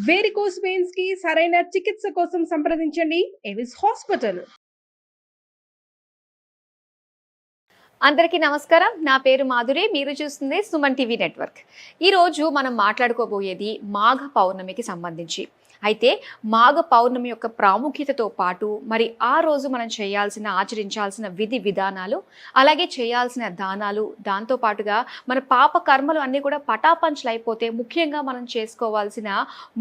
Varicose veins కి సరైన చికిత్స కోసం సంప్రదించండి ఎవిస్ హాస్పిటల్. అందరికీ నమస్కారం. నా పేరు మాధురి. మీరు చూస్తుంది సుమన్ టీవీ నెట్వర్క్. ఈరోజు మనం మాట్లాడుకోబోయేది మాఘ పౌర్ణమికి సంబంధించి. అయితే మాఘ పౌర్ణమి యొక్క ప్రాముఖ్యతతో పాటు మరి ఆ రోజు మనం ఆచరించాల్సిన విధి విధానాలు, అలాగే చేయాల్సిన దానాలు, దాంతోపాటుగా మన పాప కర్మలు అన్నీ కూడా పటాపంచలు అయిపోతే ముఖ్యంగా మనం చేసుకోవాల్సిన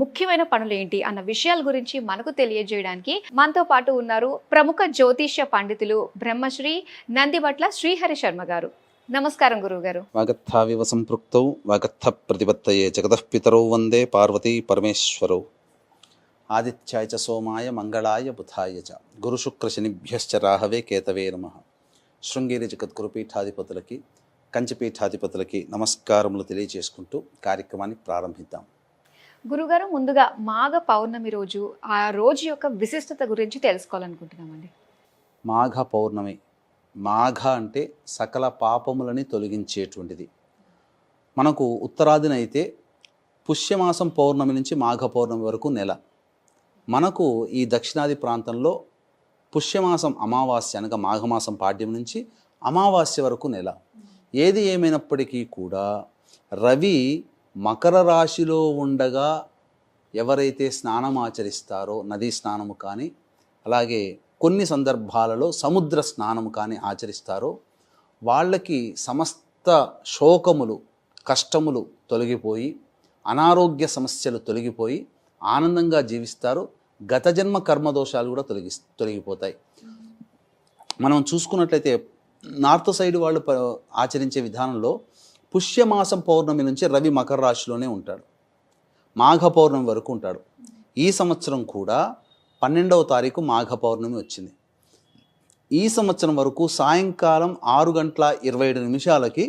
ముఖ్యమైన పనులు ఏంటి అన్న విషయాల గురించి మనకు తెలియజేయడానికి మనతో పాటు ఉన్నారు ప్రముఖ జ్యోతిష్య పండితులు బ్రహ్మశ్రీ నందివట్ల శ్రీహరి శర్మ గారు. నమస్కారం గురువుగారు. వాగర్థావివ సంపృక్తౌ వాగర్థ ప్రతిపత్తయే జగతః పితరౌ వందే పార్వతీ పరమేశ్వరౌ. ఆదిత్యాయ చ సోమాయ మంగళాయ బుధాయ చ గురుశుక్రశనిభ్యశ్చ రాహవే కేతవే నమః. శృంగేరి జగద్గురు పీఠాధిపతులకి, కంచిపీఠాధిపతులకి నమస్కారములు తెలియజేసుకుంటూ కార్యక్రమాన్ని ప్రారంభిద్దాం. గురుగారు, ముందుగా మాఘ పౌర్ణమి రోజు ఆ రోజు యొక్క విశిష్టత గురించి తెలుసుకోవాలనుకుంటున్నామండి. మాఘ పౌర్ణమి, మాఘ అంటే సకల పాపములని తొలగించేటువంటిది. మనకు ఉత్తరాదినైతే పుష్యమాసం పౌర్ణమి నుంచి మాఘ పౌర్ణమి వరకు నెల. మనకు ఈ దక్షిణాది ప్రాంతంలో పుష్యమాసం అమావాస్య అనగా మాఘమాసం పాడ్యం నుంచి అమావాస్య వరకు నెల. ఏది ఏమైనప్పటికీ కూడా రవి మకర రాశిలో ఉండగా ఎవరైతే స్నానం ఆచరిస్తారో, నదీ స్నానము కానీ అలాగే కొన్ని సందర్భాలలో సముద్ర స్నానము కానీ ఆచరిస్తారో వాళ్ళకి సమస్త శోకములు, కష్టములు తొలగిపోయి, అనారోగ్య సమస్యలు తొలగిపోయి ఆనందంగా జీవిస్తారు. గత జన్మ కర్మదోషాలు కూడా తొలగిపోతాయి. మనం చూసుకున్నట్లయితే నార్త్ సైడ్ వాళ్ళు ఆచరించే విధానంలో పుష్యమాసం పౌర్ణమి నుంచి రవి మకర రాశిలోనే ఉంటాడు, మాఘ పౌర్ణమి వరకు ఉంటాడు. ఈ సంవత్సరం కూడా 12వ తారీఖు మాఘ పౌర్ణమి వచ్చింది. ఈ సంవత్సరం వరకు సాయంకాలం 6:27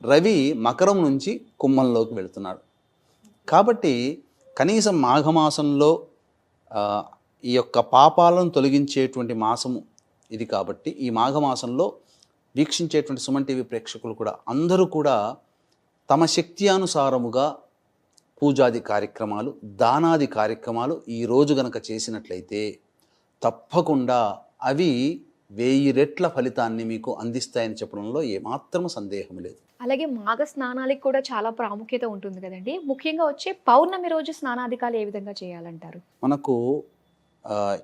రవి మకరం నుంచి కుంభంలోకి వెళుతున్నాడు. కాబట్టి కనీసం మాఘమాసంలో ఈ యొక్క పాపాలను తొలగించేటువంటి మాసము ఇది. కాబట్టి ఈ మాఘమాసంలో వీక్షించేటువంటి సుమన్ టీవీ ప్రేక్షకులు కూడా అందరూ కూడా తమ శక్తి అనుసారముగా పూజాది కార్యక్రమాలు, దానాది కార్యక్రమాలు ఈరోజు గనక చేసినట్లయితే తప్పకుండా అవి 1000 రెట్ల ఫలితాన్ని మీకు అందిస్తాయని చెప్పడంలో ఏమాత్రము సందేహం లేదు. అలాగే మాఘ స్నానాలకు కూడా చాలా ప్రాముఖ్యత ఉంటుంది కదండి. ముఖ్యంగా వచ్చే పౌర్ణమి రోజు స్నానాధికాలు ఏ విధంగా చేయాలంటారు? మనకు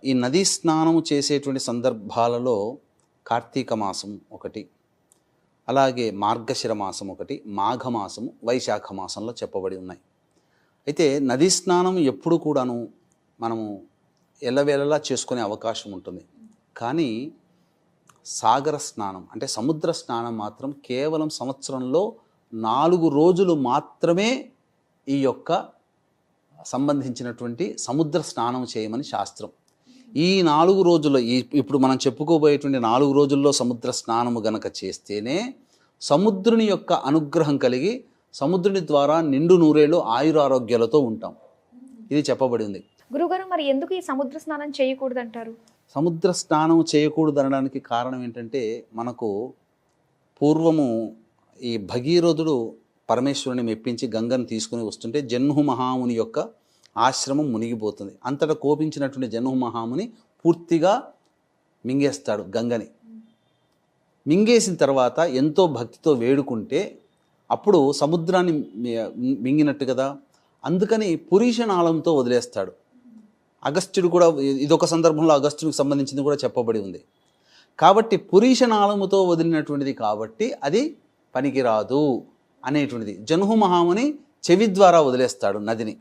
ఈ నదీ స్నానము చేసేటువంటి సందర్భాలలో కార్తీక మాసం ఒకటి, అలాగే మార్గశిర మాసం ఒకటి, మాఘమాసము, వైశాఖ మాసంలో చెప్పబడి ఉన్నాయి. అయితే నదీ స్నానం ఎప్పుడు కూడాను మనము ఎల్లవేళలా చేసుకునే అవకాశం ఉంటుంది. కానీ సాగర స్నానం అంటే సముద్ర స్నానం మాత్రం కేవలం సంవత్సరంలో 4 రోజులు మాత్రమే ఈ యొక్క సంబంధించినటువంటి సముద్ర స్నానం చేయమని శాస్త్రం. ఈ 4 రోజుల్లో ఇప్పుడు మనం చెప్పుకోబోయేటువంటి 4 రోజుల్లో సముద్ర స్నానము గనక చేస్తేనే సముద్రుని యొక్క అనుగ్రహం కలిగి సముద్రుని ద్వారా నిండు నూరేళ్ళు ఆయురారోగ్యాలతో ఉంటాం. ఇది చెప్పబడి ఉంది. గురుగారు, మరి ఎందుకు ఈ సముద్ర స్నానం చేయకూడదంటారు? సముద్ర స్నానం చేయకూడదు అనడానికి కారణం ఏంటంటే, మనకు పూర్వము ఈ భగీరథుడు పరమేశ్వరుని మెప్పించి గంగను తీసుకుని వస్తుంటే జన్హు మహాముని యొక్క ఆశ్రమం మునిగిపోతుంది. అంతటా కోపించినటువంటి జన్హు మహాముని పూర్తిగా మింగేస్తాడు గంగని. మింగేసిన తర్వాత ఎంతో భక్తితో వేడుకుంటే అప్పుడు సముద్రాన్ని మింగినట్టు కదా, అందుకని పురీషనాళంతో వదిలేస్తాడు. అగస్త్యుడు కూడా ఇదొక సందర్భంలో అగస్త్యుడికి సంబంధించింది కూడా చెప్పబడి ఉంది. కాబట్టి పురీషనాళముతో వదిలినటువంటిది కాబట్టి అది పనికిరాదు అనేటువంటిది. జన్హు మహాముని చెవి ద్వారా వదిలేస్తాడు నదిని,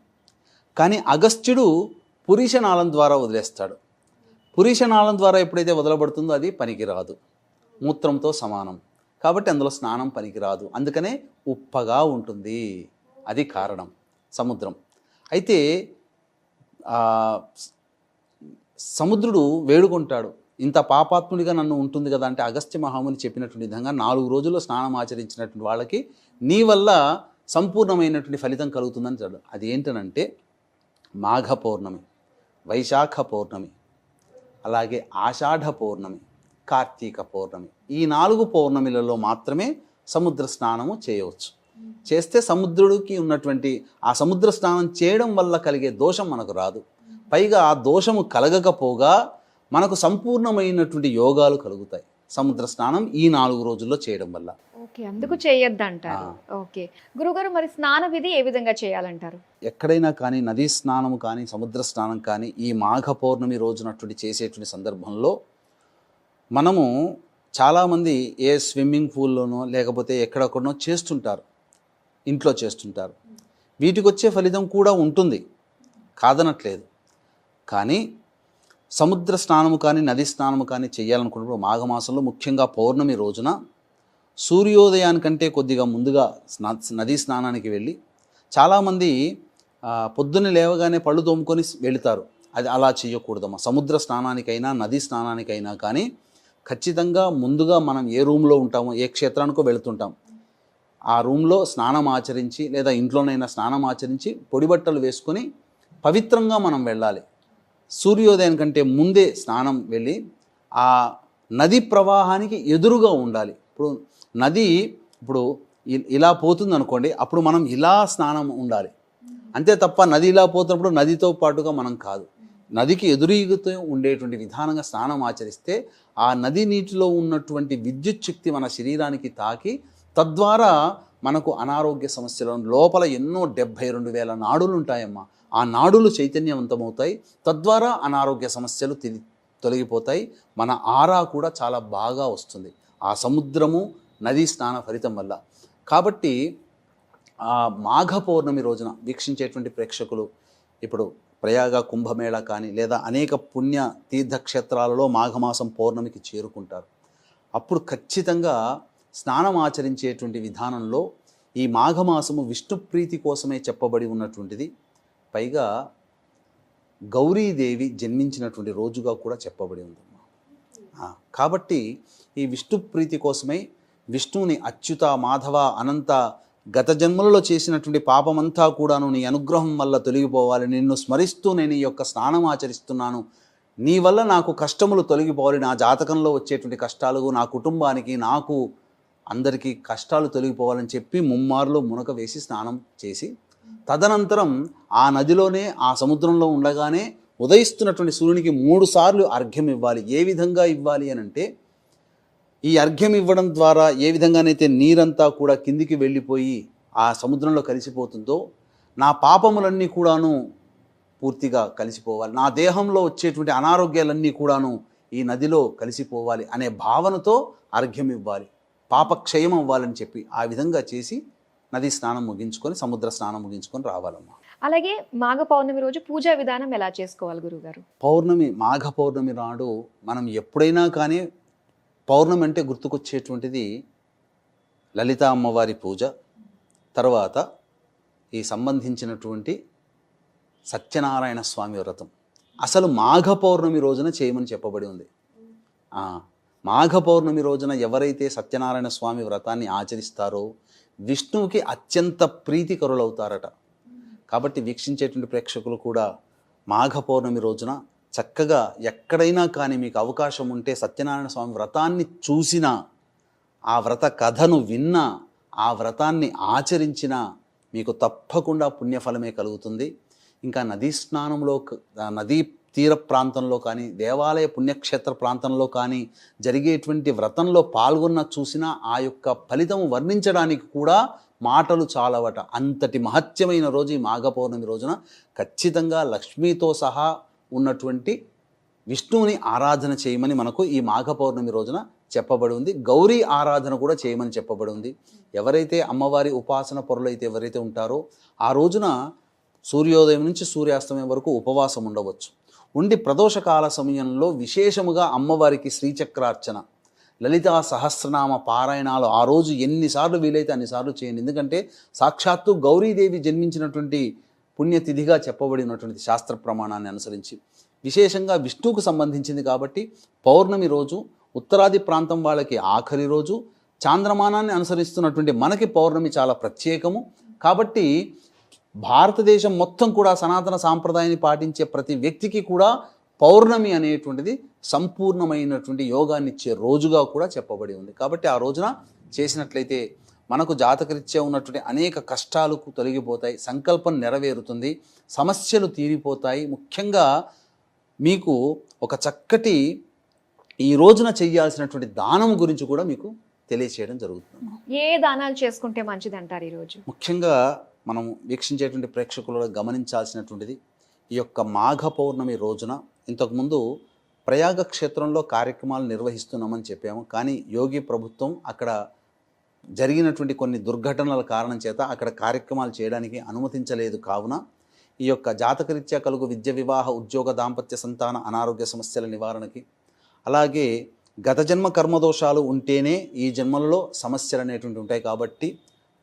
కానీ అగస్త్యుడు పురీషనాళం ద్వారా వదిలేస్తాడు. పురీషనాళం ద్వారా ఎప్పుడైతే వదలబడుతుందో అది పనికిరాదు, మూత్రంతో సమానం. కాబట్టి అందులో స్నానం పనికిరాదు, అందుకనే ఉప్పగా ఉంటుంది. అది కారణం సముద్రం. అయితే సముద్రుడు వేడుకుంటాడు, ఇంత పాపాత్ముడిగా నన్ను ఉంటుంది కదా అంటే అగస్త్య మహాముని చెప్పినటువంటి విధంగా 4 రోజుల్లో స్నానం ఆచరించినటువంటి వాళ్ళకి నీ వల్ల సంపూర్ణమైనటువంటి ఫలితం కలుగుతుందని చెప్పాడు. అది ఏంటనంటే మాఘ పౌర్ణమి, వైశాఖ పౌర్ణమి, అలాగే ఆషాఢ పౌర్ణమి, కార్తీక పౌర్ణమి. ఈ 4 పౌర్ణమిలలో మాత్రమే సముద్ర స్నానము చేయవచ్చు. చేస్తే సముద్రుడికి ఉన్నటువంటి ఆ సముద్ర స్నానం చేయడం వల్ల కలిగే దోషం మనకు రాదు. పైగా ఆ దోషము కలగకపోగా మనకు సంపూర్ణమైనటువంటి యోగాలు కలుగుతాయి సముద్ర స్నానం ఈ 4 రోజుల్లో చేయడం వల్ల. ఓకే, అందుకు చేయొద్దంటారు. ఓకే గురుగారు, మరి స్నాన విధి ఏ విధంగా చేయాలంటారు? ఎక్కడైనా కానీ నదీ స్నానం కానీ సముద్ర స్నానం కానీ ఈ మాఘ పౌర్ణమి రోజునటువంటి చేసేటువంటి సందర్భంలో మనము చాలామంది ఏ స్విమ్మింగ్ పూల్లోనో లేకపోతే ఎక్కడెక్కడనో చేస్తుంటారు, ఇంట్లో చేస్తుంటారు. వీటికి వచ్చే ఫలితం కూడా ఉంటుంది, కాదనట్లేదు. కానీ సముద్ర స్నానము కానీ నది స్నానము కానీ చేయాలనుకున్నప్పుడు మాఘమాసంలో ముఖ్యంగా పౌర్ణమి రోజున సూర్యోదయానికంటే కొద్దిగా ముందుగా నదీ స్నానానికి వెళ్ళి, చాలామంది పొద్దున్న లేవగానే పళ్ళు తోముకొని వెళుతారు. అది అలా చేయకూడదమ్మా. సముద్ర స్నానానికైనా నదీ స్నానానికైనా కానీ ఖచ్చితంగా ముందుగా మనం ఏ రూమ్లో ఉంటామో, ఏ క్షేత్రానికో వెళుతుంటాం, ఆ రూమ్లో స్నానం ఆచరించి లేదా ఇంట్లోనైనా స్నానం ఆచరించి పొడి బట్టలు వేసుకొని పవిత్రంగా మనం వెళ్ళాలి. సూర్యోదయం కంటే ముందే స్నానం వెళ్ళి ఆ నది ప్రవాహానికి ఎదురుగా ఉండాలి. ఇప్పుడు నది ఇలా పోతుంది అనుకోండి, అప్పుడు మనం ఇలా స్నానం ఉండాలి అంతే తప్ప నది ఇలా పోతున్నప్పుడు నదితో పాటుగా మనం కాదు. నదికి ఎదురీగుతూ ఉండేటువంటి విధానంగా స్నానం ఆచరిస్తే ఆ నది నీటిలో ఉన్నటువంటి విద్యుత్ శక్తి మన శరీరానికి తాకి తద్వారా మనకు అనారోగ్య సమస్యలు, లోపల ఎన్నో 72,000 నాడులు ఉంటాయమ్మా. ఆ నాడులు చైతన్యవంతమవుతాయి, తద్వారా అనారోగ్య సమస్యలు తొలగిపోతాయి. మన ఆరా కూడా చాలా బాగా వస్తుంది ఆ సముద్రము నదీ స్నాన ఫలితం వల్ల. కాబట్టి ఆ మాఘ పౌర్ణమి రోజున వీక్షించేటువంటి ప్రేక్షకులు ఇప్పుడు ప్రయాగ కుంభమేళ కానీ లేదా అనేక పుణ్య తీర్థక్షేత్రాలలో మాఘమాసం పౌర్ణమికి చేరుకుంటారు. అప్పుడు ఖచ్చితంగా స్నానం ఆచరించేటువంటి విధానంలో ఈ మాఘమాసము విష్ణుప్రీతి కోసమే చెప్పబడి ఉన్నటువంటిది. పైగా గౌరీదేవి జన్మించినటువంటి రోజుగా కూడా చెప్పబడి ఉందమ్మా. కాబట్టి ఈ విష్ణుప్రీతి కోసమై విష్ణువుని అచ్యుత మాధవ అనంత గత జన్మలలో చేసినటువంటి పాపమంతా కూడాను నీ అనుగ్రహం వల్ల తొలగిపోవాలి, నిన్ను స్మరిస్తూ నేను ఈ యొక్క స్నానం ఆచరిస్తున్నాను, నీ వల్ల నాకు కష్టములు తొలగిపోవాలి, నా జాతకంలో వచ్చేటువంటి కష్టాలు నా కుటుంబానికి నాకు అందరికీ కష్టాలు తొలగిపోవాలని చెప్పి ముమ్మారులో మునక వేసి స్నానం చేసి తదనంతరం ఆ నదిలోనే ఆ సముద్రంలో ఉండగానే ఉదయిస్తున్నటువంటి సూర్యునికి 3 సార్లు అర్ఘ్యం ఇవ్వాలి. ఏ విధంగా ఇవ్వాలి అని అంటే, ఈ అర్ఘ్యం ఇవ్వడం ద్వారా ఏ విధంగానైతే నీరంతా కూడా కిందికి వెళ్ళిపోయి ఆ సముద్రంలో కలిసిపోతుందో నా పాపములన్నీ కూడాను పూర్తిగా కలిసిపోవాలి, నా దేహంలో వచ్చేటువంటి అనారోగ్యాలన్నీ కూడాను ఈ నదిలో కలిసిపోవాలి అనే భావనతో అర్ఘ్యం ఇవ్వాలి, పాపక్షయం అవ్వాలని చెప్పి ఆ విధంగా చేసి నది స్నానం ముగించుకొని సముద్ర స్నానం ముగించుకొని రావాలమ్మా. అలాగే మాఘ పౌర్ణమి రోజు పూజా విధానం ఎలా చేసుకోవాలి గురుగారు? మాఘ పౌర్ణమి నాడు మనం ఎప్పుడైనా కానీ పౌర్ణమి అంటే గుర్తుకొచ్చేటువంటిది లలిత అమ్మవారి పూజ, తర్వాత ఈ సంబంధించినటువంటి సత్యనారాయణ స్వామి వ్రతం. అసలు మాఘ పౌర్ణమి రోజున చేయమని చెప్పబడి ఉంది. మాఘ పౌర్ణమి రోజున ఎవరైతే సత్యనారాయణ స్వామి వ్రతాన్ని ఆచరిస్తారో విష్ణువుకి అత్యంత ప్రీతికరులవుతారట. కాబట్టి వీక్షించేటువంటి ప్రేక్షకులు కూడా మాఘ పౌర్ణమి రోజున చక్కగా ఎక్కడైనా కానీ మీకు అవకాశం ఉంటే సత్యనారాయణ స్వామి వ్రతాన్ని చూసినా, ఆ వ్రత కథను విన్నా, ఆ వ్రతాన్ని ఆచరించినా మీకు తప్పకుండా పుణ్యఫలమే కలుగుతుంది. ఇంకా నదీ స్నానంలో, నదీ తీర ప్రాంతంలో కానీ దేవాలయ పుణ్యక్షేత్ర ప్రాంతంలో కానీ జరిగేటువంటి వ్రతంలో పాల్గొన్న చూసినా ఆ యొక్క ఫలితం వర్ణించడానికి కూడా మాటలు చాలవట. అంతటి మహత్యమైన రోజు ఈ మాఘ పౌర్ణమి రోజున ఖచ్చితంగా లక్ష్మీతో సహా ఉన్నటువంటి విష్ణువుని ఆరాధన చేయమని మనకు ఈ మాఘ పౌర్ణమి రోజున చెప్పబడి ఉంది. గౌరీ ఆరాధన కూడా చేయమని చెప్పబడి ఉంది. ఎవరైతే అమ్మవారి ఉపాసన పరులైతే ఎవరైతే ఉంటారో ఆ రోజున సూర్యోదయం నుంచి సూర్యాస్తమయం వరకు ఉపవాసం ఉండవచ్చు. ఉండి ప్రదోషకాల సమయంలో విశేషముగా అమ్మవారికి శ్రీచక్రార్చన, లలితా సహస్రనామ పారాయణాలు ఆ రోజు ఎన్నిసార్లు వీలైతే అన్నిసార్లు చేయండి. ఎందుకంటే సాక్షాత్తు గౌరీదేవి జన్మించినటువంటి పుణ్యతిథిగా చెప్పబడినటువంటి శాస్త్ర ప్రమాణాన్ని అనుసరించి విశేషంగా విష్ణువుకు సంబంధించింది కాబట్టి పౌర్ణమి రోజు ఉత్తరాది ప్రాంతం వాళ్ళకి ఆఖరి రోజు, చాంద్రమానాన్ని అనుసరిస్తున్నటువంటి మనకి పౌర్ణమి చాలా ప్రత్యేకము. కాబట్టి భారతదేశం మొత్తం కూడా సనాతన సాంప్రదాయాన్ని పాటించే ప్రతి వ్యక్తికి కూడా పౌర్ణమి అనేటువంటిది సంపూర్ణమైనటువంటి యోగాన్ని ఇచ్చే రోజుగా కూడా చెప్పబడి ఉంది. కాబట్టి ఆ రోజున చేసినట్లయితే మనకు జాతకరీత్యా ఉన్నటువంటి అనేక కష్టాలకు తొలగిపోతాయి, సంకల్పం నెరవేరుతుంది, సమస్యలు తీరిపోతాయి. ముఖ్యంగా మీకు ఒక చక్కటి ఈ రోజున చేయాల్సినటువంటి దానం గురించి కూడా మీకు తెలియచేయడం జరుగుతుంది. ఏ దానాలు చేసుకుంటే మంచిది అంటారు ఈరోజు? ముఖ్యంగా మనం వీక్షించేటువంటి ప్రేక్షకులు గమనించాల్సినటువంటిది, ఈ యొక్క మాఘ పౌర్ణమి రోజున ఇంతకుముందు ప్రయాగ క్షేత్రంలో కార్యక్రమాలు నిర్వహిస్తున్నామని చెప్పాము. కానీ యోగి ప్రభుత్వం అక్కడ జరిగినటువంటి కొన్ని దుర్ఘటనల కారణం చేత అక్కడ కార్యక్రమాలు చేయడానికి అనుమతించలేదు. కావున ఈ యొక్క జాతకరీత్యా కలుగు విద్య, వివాహ, ఉద్యోగ, దాంపత్య, సంతాన, అనారోగ్య సమస్యల నివారణకి, అలాగే గత జన్మ కర్మదోషాలు ఉంటేనే ఈ జన్మలలో సమస్యలు అనేటువంటి ఉంటాయి. కాబట్టి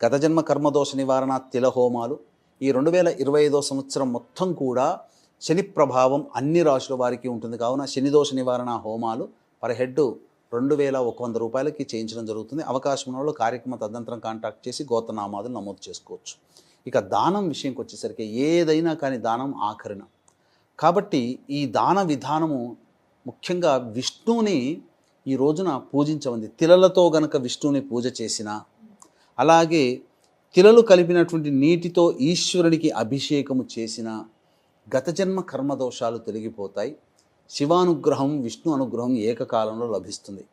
గత జన్మ కర్మదోష నివారణ తిలహోమాలు ఈ 2025 సంవత్సరం మొత్తం కూడా శని ప్రభావం అన్ని రాశుల వారికి ఉంటుంది. కావున శనిదోష నివారణ హోమాలు పర్ హెడ్ 2100 రూపాయలకి చేయించడం జరుగుతుంది. అవకాశం ఉన్న వాళ్ళు కార్యక్రమ తదనంతరం కాంటాక్ట్ చేసి గోత్రనామాదులు నమోదు చేసుకోవచ్చు. ఇక దానం విషయంకి వచ్చేసరికి ఏదైనా కానీ దానం ఆఖరిన. కాబట్టి ఈ దాన విధానము ముఖ్యంగా విష్ణువుని ఈ రోజున పూజించమంది. తిలలతో గనక విష్ణువుని పూజ చేసిన, అలాగే తిలలు కలిపినటువంటి నీటితో ఈశ్వరునికి అభిషేకము చేసిన గత జన్మ కర్మదోషాలు తొలగిపోతాయి. శివానుగ్రహం, విష్ణు అనుగ్రహం ఏకకాలంలో లభిస్తుంది.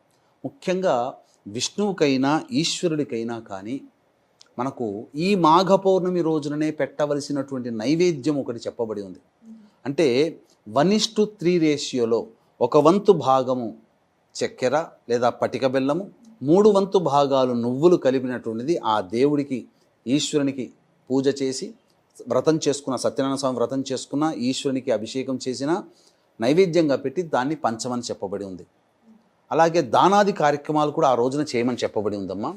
ముఖ్యంగా విష్ణువుకైనా ఈశ్వరుడికైనా కానీ మనకు ఈ మాఘ పౌర్ణమి రోజుననే పెట్టవలసినటువంటి నైవేద్యం ఒకటి చెప్పబడి ఉంది. అంటే 1:3 రేషియోలో 1 వంతు భాగము చక్కెర లేదా పటిక బెల్లము, 3 వంతు భాగాలు నువ్వులు కలిపినటువంటిది ఆ దేవుడికి, ఈశ్వరునికి పూజ చేసి వ్రతం చేసుకున్న, సత్యనారాయణ స్వామి వ్రతం చేసుకున్న, ఈశ్వరునికి అభిషేకం చేసిన నైవేద్యంగా పెట్టి దాన్ని పంచమని చెప్పబడి ఉంది. అలాగే దానాది కార్యక్రమాలు కూడా ఆ రోజున చేయమని చెప్పబడి ఉందమ్మా.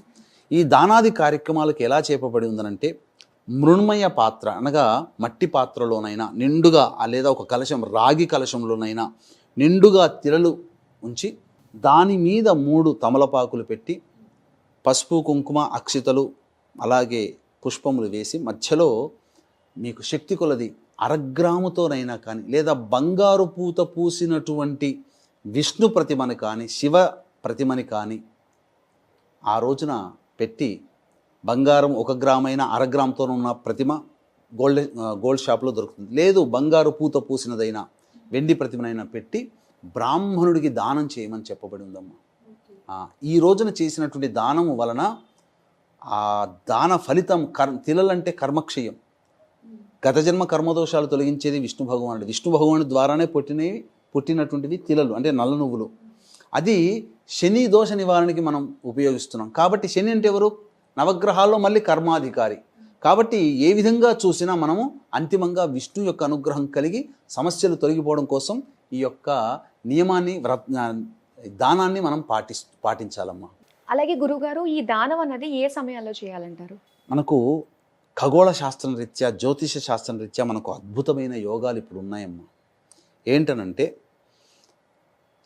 ఈ దానాది కార్యక్రమాలకు ఎలా చెప్పబడి ఉందనంటే, మృణ్మయ పాత్ర అనగా మట్టి పాత్రలోనైనా నిండుగా, లేదా ఒక కలశం రాగి కలశంలోనైనా నిండుగా తిలలు ఉంచి దాని మీద 3 తమలపాకులు పెట్టి పసుపు, కుంకుమ, అక్షితలు, అలాగే పుష్పములు వేసి మధ్యలో మీకు శక్తి కొలది 1/2 గ్రాముతోనైనా కానీ, లేదా బంగారు పూత పూసినటువంటి విష్ణు ప్రతిమని కానీ, శివ ప్రతిమని కానీ ఆ రోజున పెట్టి, బంగారం 1 గ్రామైనా 1/2 గ్రాముతో ఉన్న ప్రతిమ గోల్డ్ షాప్లో దొరుకుతుంది. లేదు బంగారు పూత పూసినదైనా వెండి ప్రతిమనైనా పెట్టి బ్రాహ్మణుడికి దానం చేయమని చెప్పబడి ఉందమ్మా. ఈ రోజున చేసినటువంటి దానము వలన ఆ దాన ఫలితం తిలలంటే కర్మక్షయం, గత జన్మ కర్మదోషాలు తొలగించేది విష్ణు భగవానుడు. విష్ణు భగవానుడి ద్వారానే పుట్టినటువంటివి తిలలు అంటే నల్ల నువ్వులు. అది శని దోష నివారణకి మనం ఉపయోగిస్తున్నాం. కాబట్టి శని అంటే ఎవరు? నవగ్రహాల్లో మళ్ళీ కర్మాధికారి. కాబట్టి ఏ విధంగా చూసినా మనము అంతిమంగా విష్ణు యొక్క అనుగ్రహం కలిగి సమస్యలు తొలగిపోవడం కోసం ఈ యొక్క నియమాన్ని, దానాన్ని మనం పాటించాలమ్మా. అలాగే గురుగారు, ఈ దానం అన్నది ఏ సమయాల్లో చేయాలంటారు? మనకు ఖగోళ శాస్త్రం రీత్యా, జ్యోతిష శాస్త్రం రీత్యా మనకు అద్భుతమైన యోగాలు ఇప్పుడు ఉన్నాయమ్మా. ఏంటనంటే,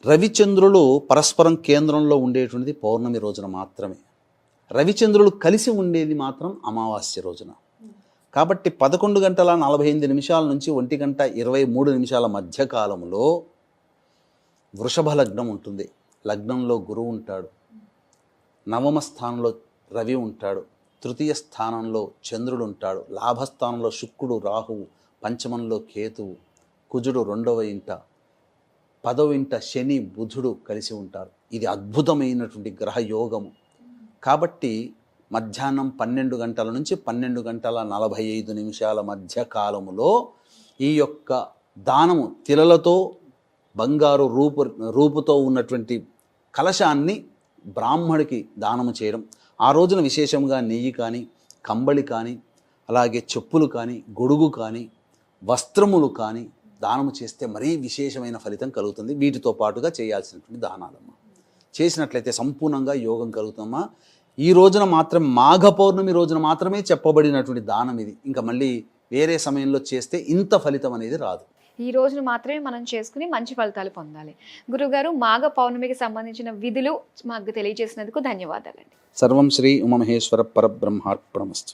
రవిచంద్రులు పరస్పరం కేంద్రంలో ఉండేటువంటిది పౌర్ణమి రోజున మాత్రమే. రవిచంద్రులు కలిసి ఉండేది మాత్రం అమావాస్య రోజున. కాబట్టి 11:48 నుంచి 1:23 మధ్య కాలంలో వృషభ లగ్నం ఉంటుంది. లగ్నంలో గురువు ఉంటాడు, నవమ స్థానంలో రవి ఉంటాడు, తృతీయ స్థానంలో చంద్రుడు ఉంటాడు, లాభస్థానంలో శుక్రుడు, రాహువు, పంచమంలో కేతువు, కుజుడు 2వ ఇంట, 10వ ఇంట శని, బుధుడు కలిసి ఉంటారు. ఇది అద్భుతమైనటువంటి గ్రహ యోగము. కాబట్టి మధ్యాహ్నం 12 గంటల నుంచి 12:45 మధ్య కాలములో ఈ యొక్క దానము తిలలతో బంగారు రూపుతో ఉన్నటువంటి కలశాన్ని బ్రాహ్మడికి దానము చేయడం. ఆ రోజున విశేషంగా నెయ్యి కానీ, కంబళి కానీ, అలాగే చెప్పులు కానీ, గొడుగు కానీ, వస్త్రములు కానీ దానము చేస్తే మరీ విశేషమైన ఫలితం కలుగుతుంది. వీటితో పాటుగా చేయాల్సినటువంటి దానాలమ్మ చేసినట్లయితే సంపూర్ణంగా యోగం కలుగుతామా. ఈ రోజున మాత్రం మాఘ పౌర్ణమి రోజున మాత్రమే చెప్పబడినటువంటి దానం ఇది. ఇంకా మళ్ళీ వేరే సమయంలో చేస్తే ఇంత ఫలితం అనేది రాదు. ఈ రోజును మాత్రమే మనం చేసుకుని మంచి ఫలితాలు పొందాలి. గురుగారు, మాఘ పౌర్ణమికి సంబంధించిన విధులు మాకు తెలియజేసినందుకు ధన్యవాదాలండి. సర్వం శ్రీ ఉమామహేశ్వర పరబ్రహ్మార్పణమస్తు.